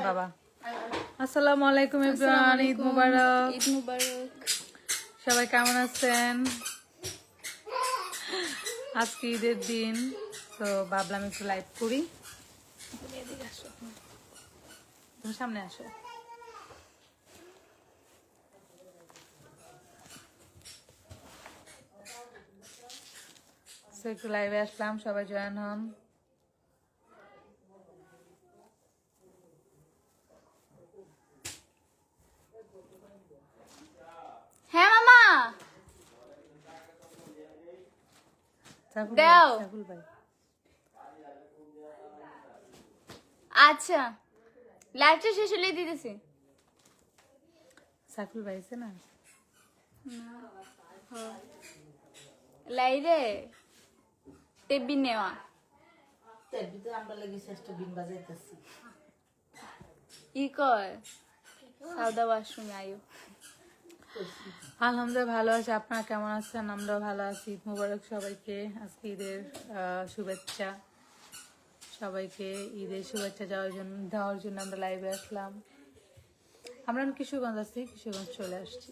বাবা আসসালামু আলাইকুম এভরিওয়ান, ঈদ মুবারক। ঈদ মুবারক। সবাই কেমন আছেন? আজকে ঈদের দিন, তো ভাবলাম একটু লাইভ করি। তুমি সামনে আসো। একটু লাইভে আসলাম, সবাই জয়েন হন। হ্যাঁ মামা দাও। আচ্ছা লাইভটা শেষ হলে দিতেছি। সাকুল ভাই আছে না? লাইরে টেবি নেওয়া ই কয় সাউদা ওয়াশরুমে আয়ো। আলহামদুলিল্লাহ ভালো আছে, আপনারা কেমন আছেন? আমরাও ভালো আছি। ঈদ মুবারক সবাইকে। আজকে ঈদের শুভেচ্ছা সবাইকে। ঈদের শুভেচ্ছা দেওয়ার জন্য আমরা লাইভে আসলাম। আমরা কিশোরগঞ্জ আছি, কিশোরগঞ্জ চলে আসছি।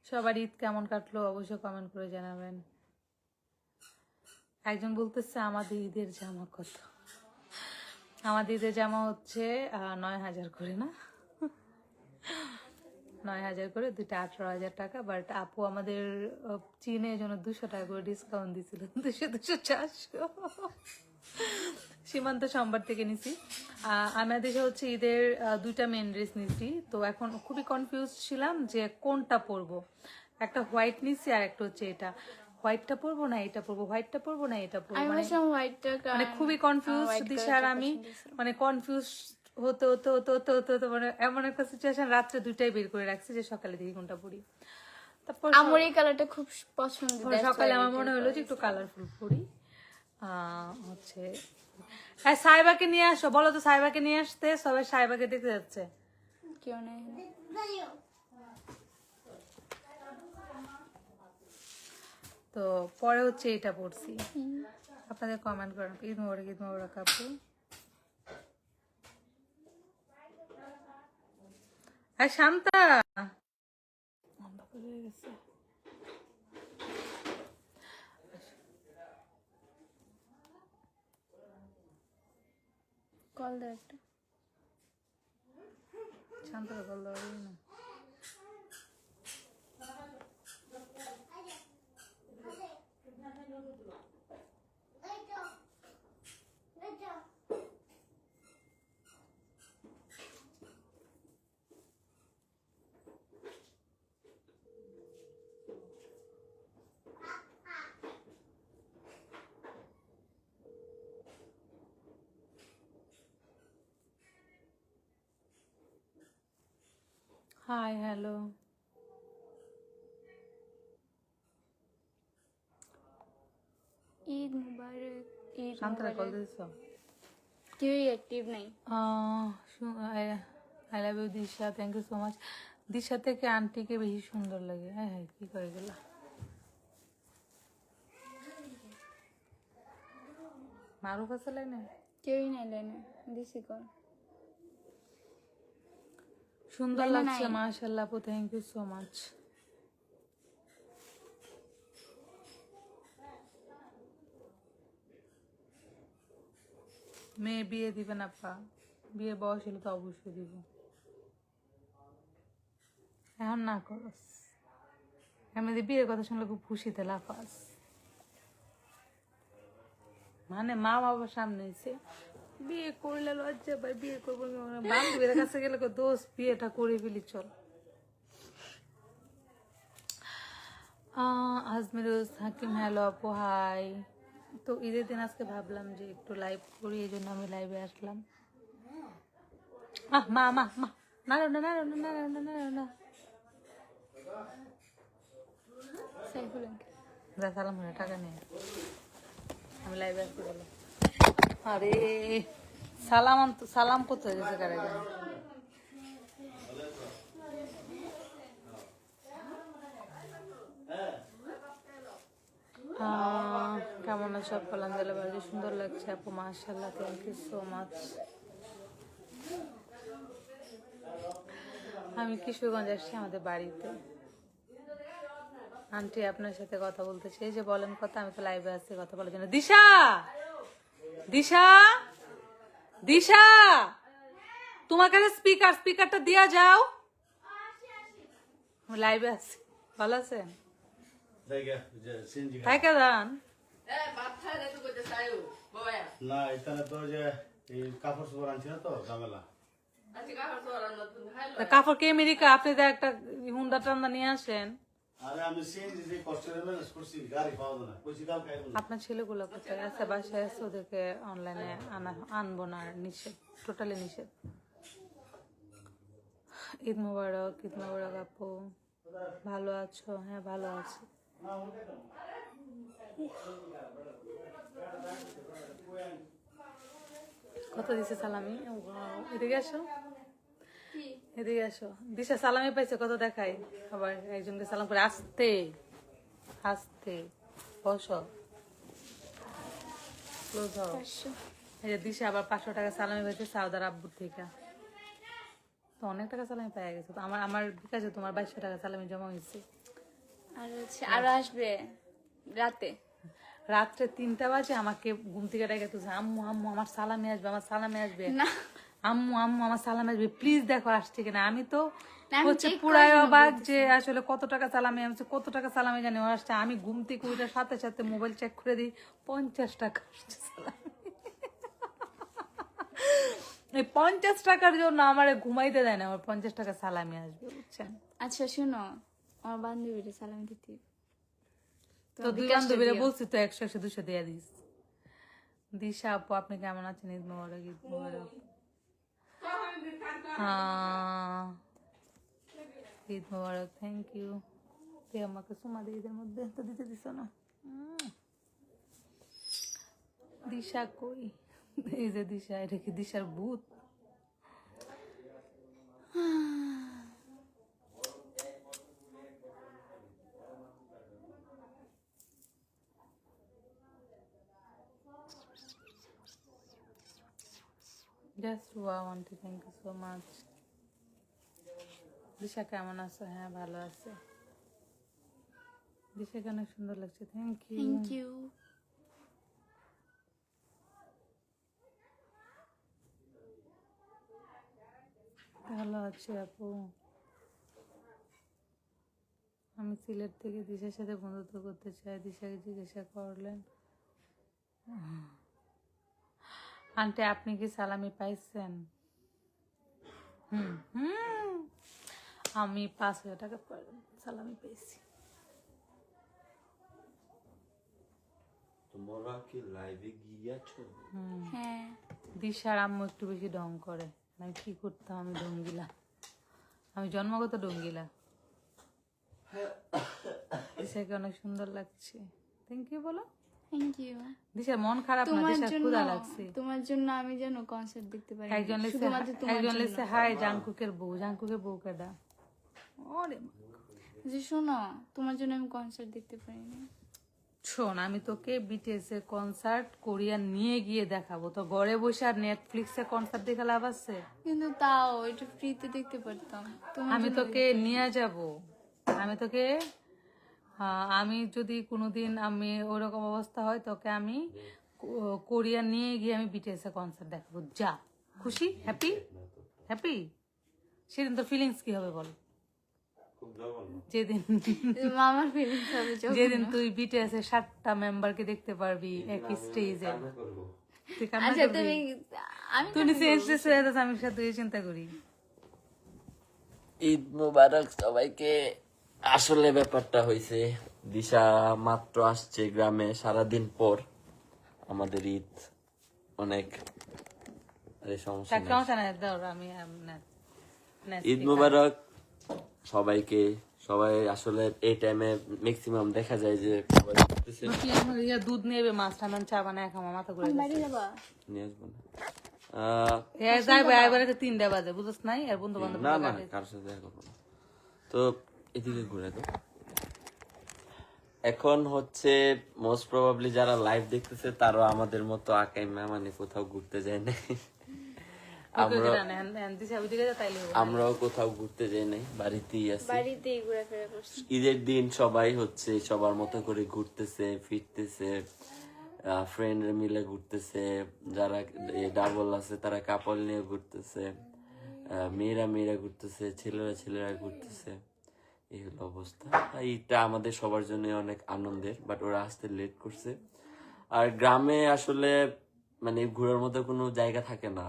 সবার ঈদ কেমন কাটলো অবশ্যই কমেন্ট করে জানাবেন। একজন বলতেছে আমাদের ঈদের জামা কত? আমাদের ঈদের জামা হচ্ছে 9,000 করে, না 9,000 করে, দুইটা 18,000 টাকা। বাট আপু আমাদের চীনের জন্য 200 টাকা করে ডিসকাউন্ট দিছিল, 200 400। সীমান্ত সোমবার থেকে নিছি। আমাদের দেশে হচ্ছে ঈদের দুইটা মেন ড্রেস নিছি, তো এখন খুবই কনফিউজ ছিলাম যে কোনটা পরবো। একটা হোয়াইট নিছি আর একটা হচ্ছে এটা। হোয়াইটটা পরবো না এটা পরবো, হোয়াইটটা পরবো না এটা পরবো, মানে খুবই কনফিউজ দিশা আর আমি, মানে কনফিউজ হতে হতে হতে হতে হতে হতে মানে এমন একটা সিচুয়েশন, রাত্রে দুইটাই বের করে রাখছি যে সকালে দেখি কোনটা পরি। তারপর আমার এই কালারটা খুব পছন্দ। সকালে আমার মনে হলো যে একটু কালারফুল পরি। হচ্ছে সাইবাকে নিয়ে আসো, বলো তো সাইবাকে নিয়ে আসতে। সবাই সাইবাকে দেখতে যাচ্ছে, কেউ নেই। তো পরে হচ্ছে এটা পড়ছি। আপনাদের কমেন্ট করেন। ঈদ মোবারক, ঈদ মোবারক আপু। শান্তা কল দাও একটা। শান্তার কল দেওয়া না। Hi hello. ঈদ মুবারক। ঈদ শান্তার কল মুবারক। দিয়েছ? কেউই অ্যাক্টিভ নাই। I love you Disha, thank you so much. Disha থেকে আন্টিকে বেশি সুন্দর লাগে। হ্যাঁ হ্যাঁ, কি করে গেল? মারুফ আছে লাইনে? কেউই নাই লাইনে। দিছি কল। সুন্দর লাগছে মাশাআল্লাহ আপু, থ্যাংক ইউ সো মাচ। মেয়ে বিয়ে দিবেন আপা? বিয়ে বয়স হলে তো অবশ্যই দিব, এখন না করস। এমনি বিয়ের কথা শুনলে খুব খুশিতে লাফাস, মানে মা বাবার সামনে এসে বিয়ে করলে লজ্জা পাই, বিয়ে করবো। বান্ধবীর কাছে গেলে দোষ, বিয়েটা করে ফেলি চল। আজমিরুজ হাকিম হ্যালো আপু, হাই। তো ঈদের দিন আজকে ভাবলাম যে একটু লাইভ করি, এই জন্য আমি লাইভে আসলাম। মা মা মা নাড়ো না, নাড়ো না, নাড়ো না, নাড়ো না। যা সালাম করে টাকা নিয়ে, আমি লাইভে আসতে বলো। আরে সালাম করতে হয়ে গেছে কারে গায়ে। কেমন আছো আপু? আলহামদুলিল্লাহ ভালো, সুন্দর লাগছে আপু, মাশাআল্লাহ, থ্যাংক ইউ সো মাচ। আমি কিশোরগঞ্জ আসছি আমাদের বাড়িতে। আন্টি আপনার সাথে কথা বলতে চাই। যে বলেন কথা, আমি তো লাইভে আসছি কথা বলার জন্য। দিশা, দিশা, দিশা, তোমার কাছে স্পিকারটা দিয়া যাও, আমি লাইভে আসছি। ভালো আছেন? তাই কেদান না এখানে তো যে এই কাপড় চোপড় আনছি না তো ঝামেলা। কাপড় কে আমেরিকা, আপনি তো একটা হুন্ডা টান্ডা নিয়ে আসেন। আরে আমি সিএনজি যে কষ্ট করে ম্যানেজ করছি, গাড়ি পাওয়া যায় না, কইছি কাল খাইবো না। আপনার ছেলেগুলো কোথায় আছে? বাসায় আছে, ওদেরকে অনলাইনে আনবো না, নিষেধ, টোটালি নিষেধ। ঈদ মোবারক, ঈদ মোবারক আপু, ভালো আছো? হ্যাঁ ভালো আছি। কত দিছে সালামি? ও বাও, এদিকে আসো, এদিকে আসো। দিশা সালামি পাইছে কত দেখাই, আবার একজনকে সালাম করে আস্তে আস্তে বসো, ক্লোজ হও। 500 এই যে দিশা আবার 500 টাকা সালামি পাইছে সাউদার আব্বুর থেকে। তো অনেক টাকা সালামি পাই গেছে তো। আমার বিকাশে তোমার 2200 টাকা সালামি জমা হয়েছে। আর হচ্ছে আরো আসবে রাতে। রাত্রে 3টা বাজে আমাকে ঘুম থেকে ডেকে তুলছে, আম্মু আম্মু আমার সালামি আসবে, আমার সালামি আসবে, না আম্মু আম্মু আমার সালামি আসবে, প্লিজ দেখো আসছে কিনা। আমি তো না, আমি হচ্ছে check পুরাই করে অবাক যে আসলে কত টাকা সালামি আসছে, কত টাকা সালামি জানি ও আসছে। আমি ঘুম থেকে উঠার সাথে সাথে মোবাইল চেক করে দিই, 50 টাকা আসছে সালামি। এই 50 টাকার জন্য আমার ঘুমাইতে দেয় না, আমার 50 টাকা সালামি আসবে, বুঝছেন? আচ্ছা শোনো, আমার বান্ধবীরা সালামি দিতে। তো দুই বান্ধবীরা বলছি তো 100 100 200 দিয়ে দিস। দিশা আপু আপনি কেমন আছেন? ঈদ মোবারক, ঈদ মোবারক। ঈদ মোবারক, থ্যাংক ইউ। তুই আমাকে সুমা দিয়ে ঈদের মধ্যে তো দিতে দিস না। দিশা কই? এই যে দিশা, এটা কি দিশার ভূত? Just wow aunty, thank you so much. Disha কেমন আছো? হ্যাঁ ভালো আছে। দিশাকে অনেক সুন্দর লাগছে, থ্যাংক ইউ। Thank you. ভালো আছে আপু। আমি সিলেট থেকে দিশার সাথে বন্ধুত্ব করতে চাই, দিশাকে জিজ্ঞাসা করলেন। আন্টি আপনি কি সালামি পাইছেন? আমি 5000 টাকা সালামি পেয়েছি। তোমরা কি লাইভে গিয়েছো? হ্যাঁ দিশার আম্মু একটু বেশি ঢং করে, আমি কি করতাম, আমি ডঙ্গিলা, আমি জন্মগত ডঙ্গিলা। দিশাকে অনেক সুন্দর লাগছে, থ্যাংক ইউ বলো। Thank you. দিশার মন খারাপ না, তোমার দিশার জন্য, ক্ষুধা লাগছে। তোমার জন্য আমি যেন কনসার্ট দেখতে পারি। একজন শুধুমাত্র তোমার জন্য। লেখছে হাই জাংকুকের বউ, জাংকুকের বউ কেডা? ওরে মা। যে শোনো, তোমার জন্য আমি কনসার্ট দেখতে পারি না। শোন, আমি তোকে বিটিএস এর কনসার্ট কোরিয়া নিয়ে গিয়ে দেখাবো, তো ঘরে বসে আর নেটফ্লিক্সে কনসার্ট দেখে লাভ আছে? কিন্তু তাও এটা ফ্রিতে দেখতে পারতাম। আমি তোকে নিয়ে যাব, আমি তোকে আমি যদি কোনোদিন আমি ওরকম অবস্থা হয়, তোকে আমি কোরিয়া নিয়ে গিয়ে আমি বিটিএস এর কনসার্ট দেখাবো। যা, খুশি? হ্যাপি? হ্যাপি? সেদিন তোর ফিলিংস কি হবে বল? খুব জঘন্য। যেদিন আমার ফিলিংস হবে যখন যেদিন তুই বিটিএস এর 7টা মেম্বারকে দেখতে পারবি এক স্টেজে, কান্না করবো। তুই কান্না আচ্ছা করবি? তুমি, আমি তুই নিচে এসেছিস হয়ে যাস, আমি সাথে চিন্তা করি। ঈদ মোবারক সবাইকে। আসলে ব্যাপারটা হয়েছে, দিশা মাত্র আসছে গ্রামে সারাদিন পর। আমাদের ঈদ অনেক, আরে সমস্যা নেই। সমস্যা নাই, দাও আমি ঈদ মোবারক সবাইকে। সবাই আসলে এই টাইমে ম্যাক্সিমাম দেখা যায় যে সবাই করতেছে। দুধ নেবে, মাছ টামান চা বানায় খামা, মাথা ঘুরে বাড়ি যাবা। নিয়ে আসবো না। যাইবে এবারে 3টা বাজে, বুঝছ নাই? আর বন্ধু বান্ধব না কারোর সাথে দেখা করবো না। তো এদিকে ঘুরে তো এখন হচ্ছে মোস্ট প্রবাবলি যারা লাইভ দেখতেছে তারাও আমাদের মতো আকাই মানে কোথাও ঘুরতে যায় না। আমরাও কোথাও ঘুরতে যাই নাই, বাড়িতেই আছি। বাড়িতেই ঘোরাফেরা করছি। ঈদের দিন সবাই হচ্ছে সবার মতো করে ঘুরতেছে ফিরতেছে, ফ্রেন্ড মিলে ঘুরতেছে, যারা ডাবল আছে তারা কাপল নিয়ে ঘুরতেছে, মেয়েরা মেয়েরা ঘুরতেছে, ছেলেরা ঘুরতেছে। এই হলো অবস্থা। এইটা আমাদের সবার জন্য অনেক আনন্দের, বাট ওরা আসতে লেট করছে। আর গ্রামে আসলে মানে ঘোরার মতো কোনো জায়গা থাকে না,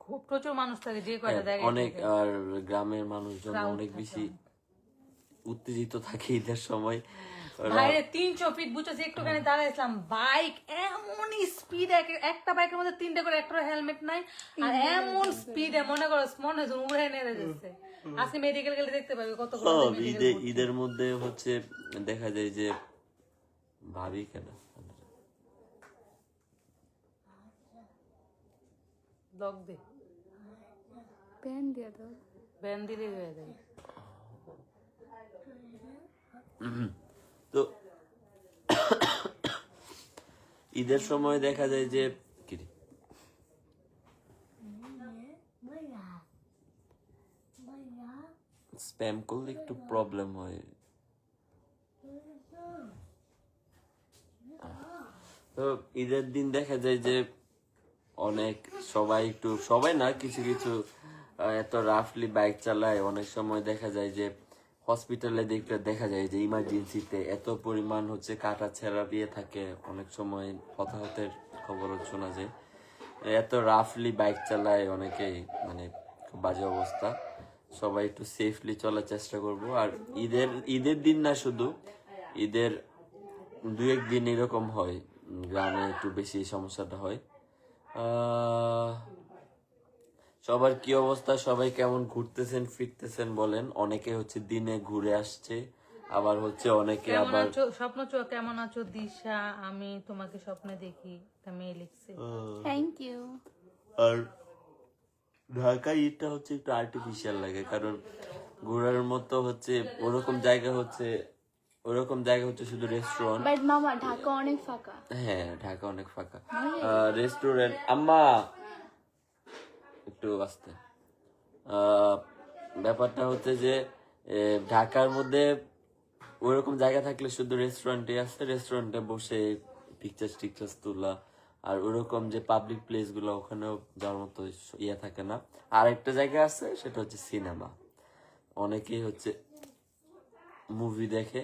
খুব প্রচুর মানুষ থাকে, যে কয়টা জায়গায় অনেক। আর গ্রামের মানুষজন অনেক বেশি উত্তেজিত থাকে ঈদের সময়। বাইরে 300 ফিট বুঝছো একটুখানি দাঁড়াইছিলাম, বাইক এমন স্পিড, একটা বাইকের মধ্যে 3টা করে, একটা হেলমেট নাই, আর এমন স্পিডে মনে করো মনে হচ্ছে উড়ে নেড়ে যাচ্ছে। আজকে মেডিকেল গেলে দেখতে পাবে কত ঈদের মধ্যে হচ্ছে দেখা যায় যে ভাবি কেন লক দে, প্যান দিয়ে দাও। ব্যান দিলেই হয়ে যায়। তো ঈদের সময় দেখা যায় যে স্প্যাম করলে একটু প্রবলেম হয়। তো ঈদের দিন দেখা যায় যে অনেক সবাই একটু, সবাই না, কিছু কিছু এত রাফলি বাইক চালায়। অনেক সময় দেখা যায় যে হসপিটালে দেখলে দেখা যায় যে ইমার্জেন্সিতে এত পরিমাণ হচ্ছে কাটা ছেঁড়া দিয়ে থাকে, অনেক সময় হতাহতের খবরও শোনা যায়। এত রাফলি বাইক চালায় অনেকেই, মানে খুব বাজে অবস্থা। সবাই একটু সেফলি চলার চেষ্টা করব। আর ঈদের দিন না, শুধু ঈদের 2-1 দিন এরকম হয় গ্রামে একটু বেশি সমস্যাটা হয়। সবার কি অবস্থা, সবাই কেমন ঘুরতেছেন ফিরতেছেন বলেন। অনেকে হচ্ছে দিনে ঘুরে আসছে, আবার হচ্ছে অনেকে আবার স্বপ্ন চো কেমন আছো দিশা, আমি তোমাকে স্বপ্নে দেখি, একটা মেয়ে লিখছে। Thank you. আর ঢাকা ঈদটা হচ্ছে একটু আর্টিফিশিয়াল লাগে, কারণ ঘোরার মতো হচ্ছে ওরকম জায়গা হচ্ছে শুধু রেস্টুরেন্ট। বাট মামা ঢাকা অনেক ফাঁকা। হ্যাঁ, ঢাকা অনেক ফাঁকা। রেস্টুরেন্ট আম্মা একটু আসতে। ব্যাপারটা হচ্ছে যে ঢাকার মধ্যে ওইরকম জায়গা থাকলে শুধু রেস্টুরেন্টে আছে, রেস্টুরেন্টে বসে টিকচার্স তোলা। আর ওরকম যে পাবলিক প্লেস গুলো, ওখানেও যাওয়ার মতো ইয়ে থাকে না। আর একটা জায়গা আছে, সেটা হচ্ছে সিনেমা। অনেকেই হচ্ছে মুভি দেখে,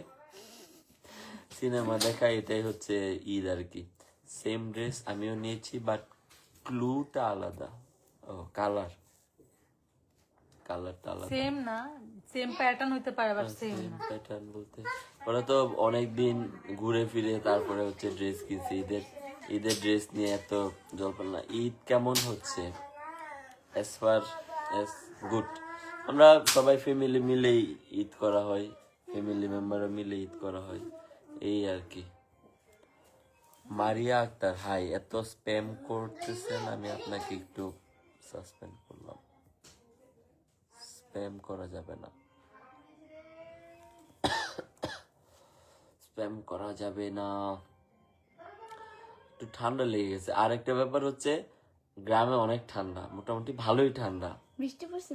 সিনেমা দেখা, এটাই হচ্ছে ঈদ আর কি। সেম ড্রেস আমিও নিয়েছি, বাট ক্লুটা আলাদা। ও কালারটা আলাদা। সেম না, সেম প্যাটার্ন হইতে পারে, বাট সেম না। প্যাটার্ন বলতে ওরা তো অনেকদিন ঘুরে ফিরে তারপরে হচ্ছে ড্রেস কিনছি। ঈদের ড্রেস নিয়ে এত জল্পনা না। ঈদ কেমন হচ্ছে? As far as good. আমরা সবাই ফ্যামিলি মিলেই ঈদ করা হয়, ফ্যামিলি মেম্বাররা মিলে ঈদ করা হয়, এই আর কি। মারিয়া আক্তার, হাই, এত স্প্যাম করতেছেন, আমি আপনাকে একটু সাসপেন্ড করলাম। স্প্যাম করা যাবে না, স্প্যাম করা যাবে না। একটু ঠান্ডা লেগে গেছে। আর একটা ব্যাপার হচ্ছে গ্রামে অনেক ঠান্ডা, মোটামুটি ভালোই ঠান্ডা। বৃষ্টি পড়ছে।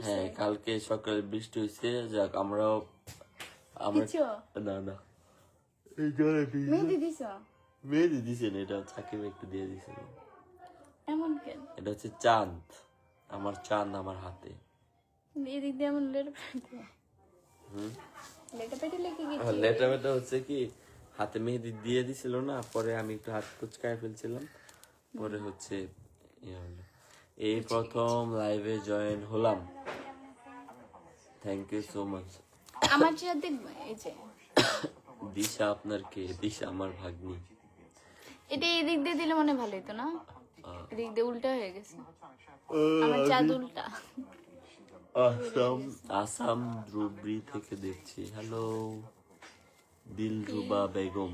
হ্যাঁ, কালকে সকালে বৃষ্টি হয়েছে। যাক, আমরা না এই জলে মেহেদি দিছ? মেহেদি দিছেন, এটা সাকিব একটু দিয়ে দিছেন। এমন কেন? এটা হচ্ছে চাঁদ, আমার চাঁদ আমার হাতে। এদিক দিয়ে এমন লেটা পেটে লেগে গেছে। লেটা হচ্ছে কি, হাতে মেহেদি দিয়ে দিছিল না, পরে আমি একটু হাত কুচকায় ফেলছিলাম, পরে হচ্ছে এই প্রথম লাইভে জয়েন হলাম। Thank you so much. আমার চেয়ার দেখবে, এই যে দিশা আপনার কে? দিশা আমার ভাগ্নি। এটা এদিক দিয়ে দিলে মনে ভালো হতো না, এদিক দিয়ে উল্টা হয়ে গেছে। আমার চাঁদ উল্টা। আসাম ধ্রুবরি থেকে দেখছি। হ্যালো দিলরুবা বেগম,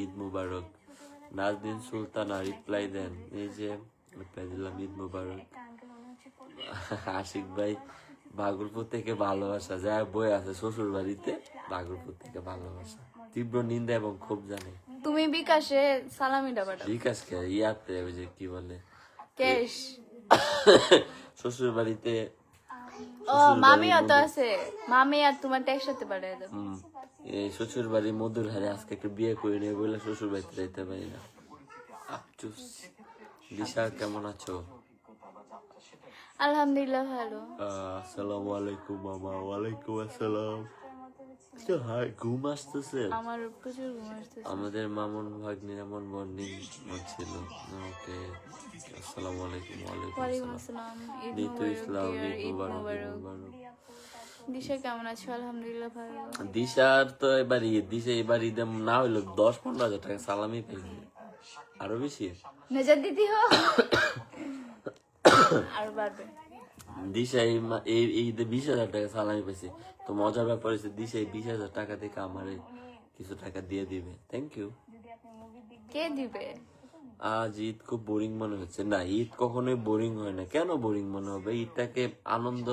ঈদ মুবারক। নাজদিন সুলতানা রিপ্লাই দেন, এই যে রিপ্লাই দিলাম, ঈদ মুবারক। আশিক ভাই, ভাগলপুর থেকে ভালোবাসা, যায় বই আছে শ্বশুর বাড়িতে, ভাগলপুর থেকে ভালোবাসা। তীব্র নিন্দা এবং ক্ষোভ জানে। তুমি বিকাশে সালামিটা পাঠাও, বিকাশকে ইয়াতে ওই যে কি বলে ক্যাশ। শ্বশুর বাড়িতে ও মামিও তো আছে, মামি আর তোমারটা একসাথে পাঠাই দাও। এই শ্বশুর বাড়ি মধুর হারে আজকে একটা বিয়ে করে নিয়ে বলে শ্বশুর বাড়িতে যাইতে পারি না। আফসোস। দিশা কেমন আছো? আলহামদুলিল্লাহ ভালো। আসসালামু আলাইকুম মামা। ওয়ালাইকুম আসসালাম। আচ্ছা, হাই, ঘুম আসতেছে? আমার প্রচুর ঘুম আসতেছে। আমাদের মামুন ভাগ্নির এমন মর্নিং ছিল। ওকে, আসসালামু আলাইকুম। ওয়ালাইকুম ওয়ালাইকুম আসসালাম। আসসালাম। ঈদ নিতু ইসলাম, মুবারক, ঈদ ঈদ মুবারক, ঈদ মুবারক। মুবারক। দিশা কেমন আছো? আলহামদুলিল্লাহ ভালো। দিশার তো এবার ঈদ, দিশা এবার ঈদে না হইলো 10-15 হাজার টাকা সালামি পেয়েছে, আরো বেশি। নজর দিদি হো আর বাড়বে। দিশা এই ঈদে 20,000 টাকা সালামি পেয়েছে। তো মজার ব্যাপার হচ্ছে দিশা এই 20,000 টাকা থেকে আমারে কিছু টাকা দিয়ে দিবে। Thank you. কে দিবে? আজ ঈদ খুব বোরিং মনে হচ্ছে। না, ঈদ কখনোই বোরিং হয় না। কেন বোরিং মনে হবে? ঈদটাকে আনন্দ,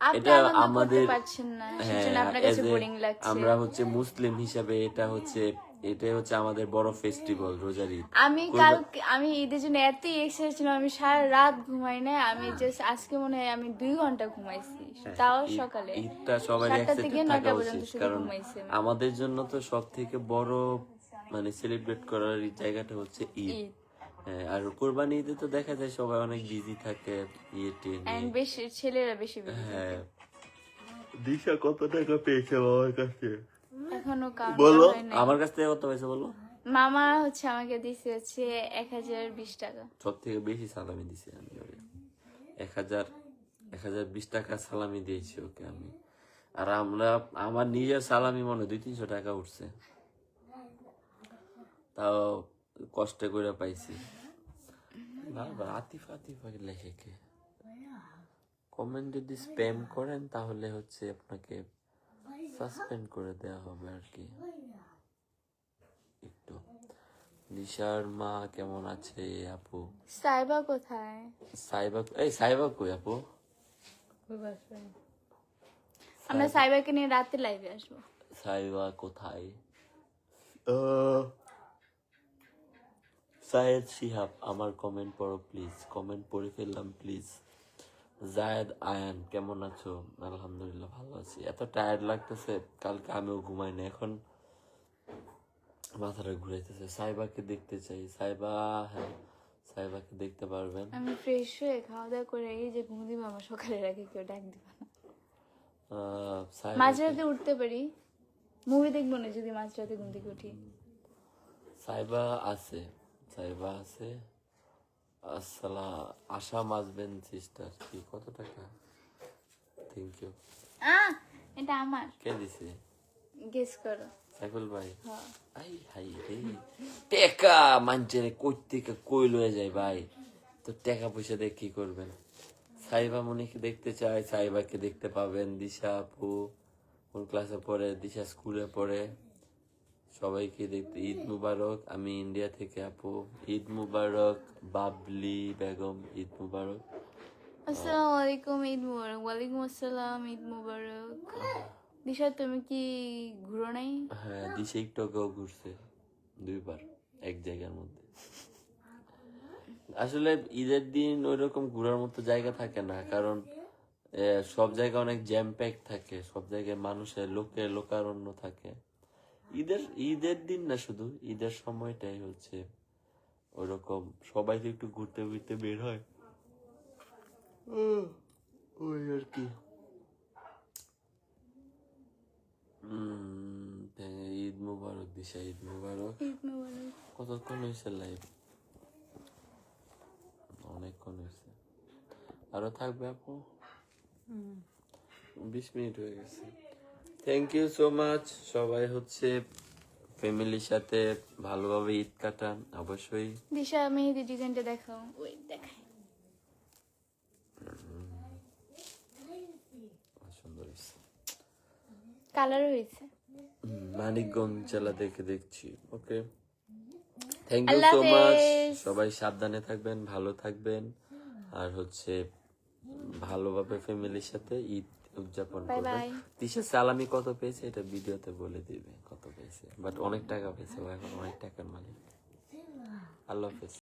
আপনি এটা আনন্দ করতে আমাদের, পারছেন না, হ্যাঁ, সেজন্য আপনার কাছে as a- বোরিং লাগছে। আমরা হচ্ছে মুসলিম হিসাবে এটাই হচ্ছে আমাদের বড় ফেস্টিভ্যাল, রোজার ঈদ। আমি ঈদের জন্য এত এক্সাইটেড ছিলাম, আমি সারা রাত ঘুমাই না। আমি জাস্ট আজকে মনে হয় আমি 2 ঘন্টা ঘুমাইছি, তাও সকালে ঈদটা সবাই 7টা এক্সাইটেড থেকে থাকা 9টা পর্যন্ত উচিত, শুধু কারণ ঘুমাইছি আমি। আমাদের জন্য তো সব থেকে বড় মানে সেলিব্রেট করার এই জায়গাটা হচ্ছে ঈদ। ঈদ হ্যাঁ, আর কোরবানি ঈদে তো দেখা যায় সবাই অনেক বিজি থাকে, ইয়েতে এন্ড বেশি ছেলেরা বেশি বেশি হ্যাঁ। দিশা কত টাকা পেয়েছে বাবার কাছে? এখনো কাউন্ট বলো, হয় নাই। আমার কাছ থেকে কত পয়সা বলো? মামা হচ্ছে আমাকে দিছে হচ্ছে 1020 টাকা। সব থেকে বেশি সালামি দিছি আমি ওরে। 1020 টাকা সালামি দিয়েছি ওকে আমি। আর আমার নিজের সালামি মনে হয় 200-300 টাকা উঠছে, তাও কষ্ট করে পাইছি। বারবার আতিফা আতিফা লেখে কে? কমেন্ট যদি স্প্যাম করেন তাহলে হচ্ছে আপনাকে সাসপেন্ড করে দেওয়া হবে আর কি। একটু দিশার মা কেমন আছে আপু? সাইবা কোথায়? সাইবা কই আপু? ওই বাসায়। আমরা সাইবাকে নিয়ে রাতে লাইভে আসবো। সাইবা কোথায়? সায়েদ শিহাব, আমার কমেন্ট পড়ো প্লিজ। কমেন্ট পড়ে ফেললাম প্লিজ। জায়েদ আয়ান, কেমন আছো? আলহামদুলিল্লাহ ভালো আছি। এত টায়ার্ড লাগতেছে, কালকে আমিও ঘুমাই না, এখন মাথাটা ঘুরাইতেছে। সাইবাকে দেখতে চাই। সাইবা, হ্যাঁ, সাইবাকে দেখতে পারবেন। আমি ফ্রেশ হয়ে খাওয়া দাওয়া করে এই যে ঘুম দিব, আমার সকালে রাখে কেউ ডাক দিব না। সাইবা- মাঝরাতে উঠতে পারি, মুভি দেখবো না যদি মাঝরাতে ঘুম থেকে উঠি। সাইবা আছে, সাইবা আছে। আশা মাসবেন সিস্টার, কি কত টাকা? Thank you. এটা আমার, কে দিছে? গেস করো। সাইফুল ভাই। হ্যাঁ। আই হাই রে, টেকা মানছে কই থেকে কই লয়ে যায় ভাই, তো টাকা পয়সা দিয়ে কি করবেন? সাইবা মনিকে দেখতে চাই, সাইবাকে দেখতে পাবেন। দিশা আপু কোন ক্লাসে পড়ে? দিশা স্কুলে পড়ে। সবাইকে দেখতে ঈদ মুবারক। আমি ইন্ডিয়া থেকে আপু, ঈদ মুবারক। বাবলি বেগম, ঈদ মুবারক। আসসালামু আলাইকুম, ঈদ মুবারক। ওয়ালাইকুম আসসালাম, ঈদ মুবারক। দিশা তুমি কি ঘুরো নাই? হ্যাঁ, দিশা একটু আগেও ঘুরছে 2 বার এক জায়গার মধ্যে। আসলে ঈদের দিন ওইরকম ঘোরার মতো জায়গা থাকে না, কারণ সব জায়গায় অনেক জ্যাম প্যাক থাকে, সব জায়গায় মানুষের লোকারণ্য থাকে। ঈদের দিন না, শুধু ঈদের সময়টাই হচ্ছে ওইরকম, সবাই তো একটু ঘুরতে ঘুরতে বের হয়, ওই আর কি। ঈদ মুবারক দিশা, ঈদ মুবারক। ঈদ মুবারক। কতক্ষণ হয়েছে লাইভ? অনেকক্ষণ হয়েছে। আরো থাকবে আপু? 20 মিনিট হয়ে গেছে। Thank you so much. সবাই হচ্ছে ফ্যামিলির সাথে ভালোভাবে ঈদ কাটান অবশ্যই। দিশা মেহেদি ডিজাইনটা দেখাও। ওই দেখাই, সুন্দর হয়েছে। কালার হয়েছে। মানিকগঞ্জ জেলা দেখছি। ওকে, থ্যাংক ইউ আল্লাহ সো মাচ। হাফেজ। সবাই সাবধানে থাকবেন, ভালো থাকবেন, আর হচ্ছে ভালোভাবে ফ্যামিলির সাথে ঈদ উদযাপন Bye করবে। bye. তিশা সালামি কত পেয়েছে এটা ভিডিওতে বলে দিবে কত পেয়েছে, বাট অনেক টাকা পেয়েছে, ও এখন অনেক টাকার মালিক। আল্লাহ হাফেজ।